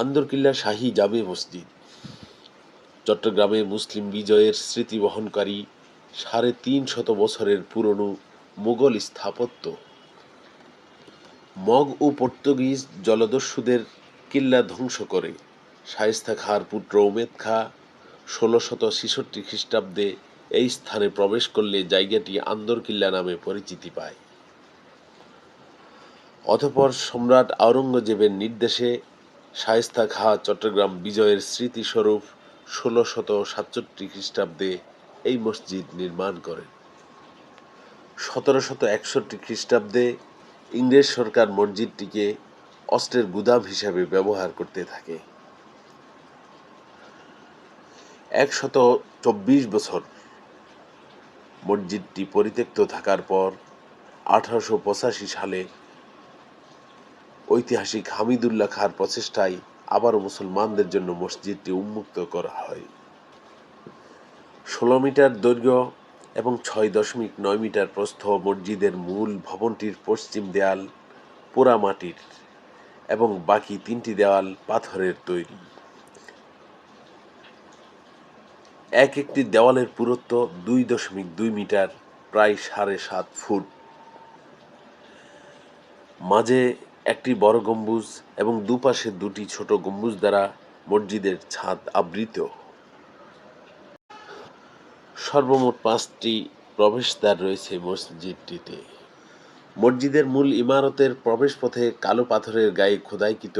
আন্দরকিল্লা শাহী জামে মসজিদ চট্টগ্রামে মুসলিম বিজয়ের স্মৃতি বহনকারী ৩৫০ বছরের পুরনো মুঘল স্থাপত্য। মগ ও পর্তুগিজ জলদস্যুদের কিল্লা ধ্বংস করে শায়েস্তা খাঁর পুত্র উমেদ খাঁ ১৬৬৬ খ্রিস্টাব্দে এই স্থানে প্রবেশ করলে জায়গাটি আন্দরকিল্লা নামে পরিচিতি পায়। অতঃপর সম্রাট আওরঙ্গজেবের নির্দেশে শায়েস্তা খাঁ চট্টগ্রাম বিজয়ের স্মৃতিস্বরূপ ১৬৬৭ খ্রিস্টাব্দে এই মসজিদ নির্মাণ করেন। ১৭৬১ খ্রিস্টাব্দে ইংরেজ সরকার মসজিদটিকে অস্ত্রের গুদাম হিসাবে ব্যবহার করতে থাকে। ১২৪ বছর মসজিদটি পরিত্যক্ত থাকার পর ১৮৮৫ সালে ঐতিহাসিক হামিদুল্লাহ খাঁর প্রচেষ্টায় আবারও মুসলমানদের জন্য মসজিদটি উন্মুক্ত করা হয়। ১৬ মিটার দৈর্ঘ্য এবং ৬.৯ মিটার প্রস্থ মসজিদের মূল ভবনটির পশ্চিম দেয়াল পোড়া মাটির এবং বাকি ৩টি দেওয়াল পাথরের তৈরি। একটি দেওয়ালের পুরুত্ব ২.২ মিটার, প্রায় ৭.৫ ফুট। মাঝে একটি বড় গম্বুজ এবং দুপাশে দুটি ছোট গম্বুজ দ্বারা মসজিদের ছাদ আবৃত। সর্বমোট ৫টি প্রবেশদ্বার রয়েছে মসজিদটিতে। মসজিদের মূল ইমারতের প্রবেশপথে কালো পাথরের গায়ে খোদাইকৃত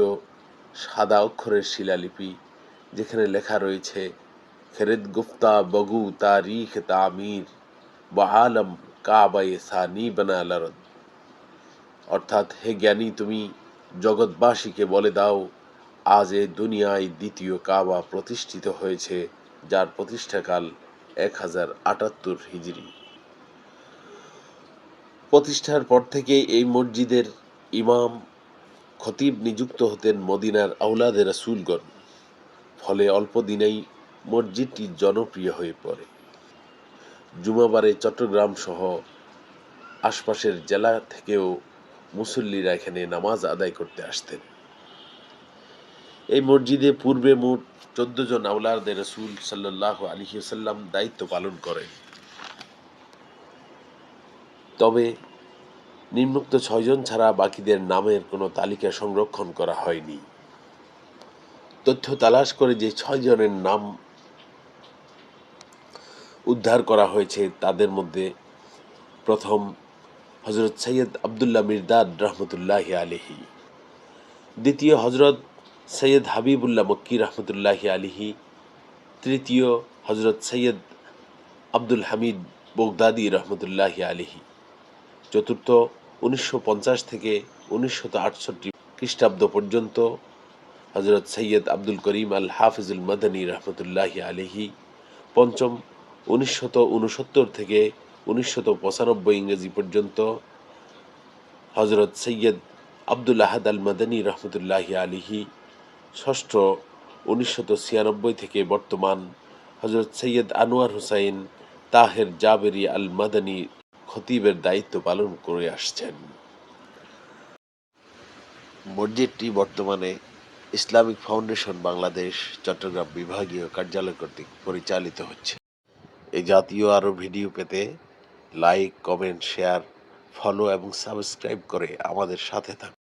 সাদা অক্ষরের শিলালিপি, যেখানে লেখা রয়েছে খেরেদ গুফতা বগু তারিখ তামির বা আলম কাবায়ে সানি বানা লারদ, অর্থাৎ হে জ্ঞানী, তুমি জগৎবাসীকে বলে দাও, আজ এ দুনিয়ায় দ্বিতীয় কাবা প্রতিষ্ঠিত হয়েছে, যার প্রতিষ্ঠাকাল ১০৭৮ হিজরি। প্রতিষ্ঠার পর থেকে এই মসজিদের ইমাম খতিব নিযুক্ত হতেন মদিনার আওলাদে রাসূলগণ। ফলে অল্প দিনেই মসজিদটি জনপ্রিয় হয়ে পড়ে। জুমাবারে চট্টগ্রাম সহ আশপাশের জেলা থেকেও মুসল্লিরা এখানে নামাজ আদায় করতে আসতেন। এই মসজিদে পূর্বে মোট ১৪ জন আওলাদে রাসূল সাল্লাল্লাহু আলাইহি ওয়াসাল্লাম দায়িত্ব পালন করেন। তবে নিম্নোক্ত ৬ জন ছাড়া বাকিদের নামের কোনো তালিকা সংরক্ষণ করা হয়নি। তথ্য তালাশ করে যে ৬ জনের নাম উদ্ধার করা হয়েছে তাদের মধ্যে প্রথম হযরত সৈয়দ আব্দুল্লাহ মিরদাদ রহমতুল্লাহি আলাইহি, দ্বিতীয় হযরত সৈয়দ হাবিবুল্লাহ মক্কি রহমতুল্লাহি আলাইহি, তৃতীয় হযরত সৈয়দ আব্দুল হামিদ বগদাদি রহমতুল্লাহি আলাইহি, চতুর্থ ১৯৫০ থেকে ১৯৬৮ খ্রিস্টাব্দ পর্যন্ত হযরত সৈয়দ আব্দুল করিম আল হাফিজুল মাদানী রহমতুল্লাহি আলাইহি, পঞ্চম ১৯৬৯ থেকে ১৯৯৫ ইংরেজি পর্যন্ত হযরত সৈয়দ আব্দুল আহাদ আল মাদানী রহমতুল্লাহি আলাইহি, ষষ্ঠ ১৯৯৬ থেকে বর্তমান হযরত সৈয়দ আনোয়ার হুসাইন তাহের জাবেরি আল মাদানী খতিবের দায়িত্ব পালন করে আসছেন। মসজিদটি বর্তমানে ইসলামিক ফাউন্ডেশন বাংলাদেশ চট্টগ্রাম বিভাগীয় কার্যালয় কর্তৃক পরিচালিত হচ্ছে। এই জাতীয় আরও ভিডিও পেতে লাইক, কমেন্ট, শেয়ার, ফলো এবং সাবস্ক্রাইব করে আমাদের সাথে থাকুন।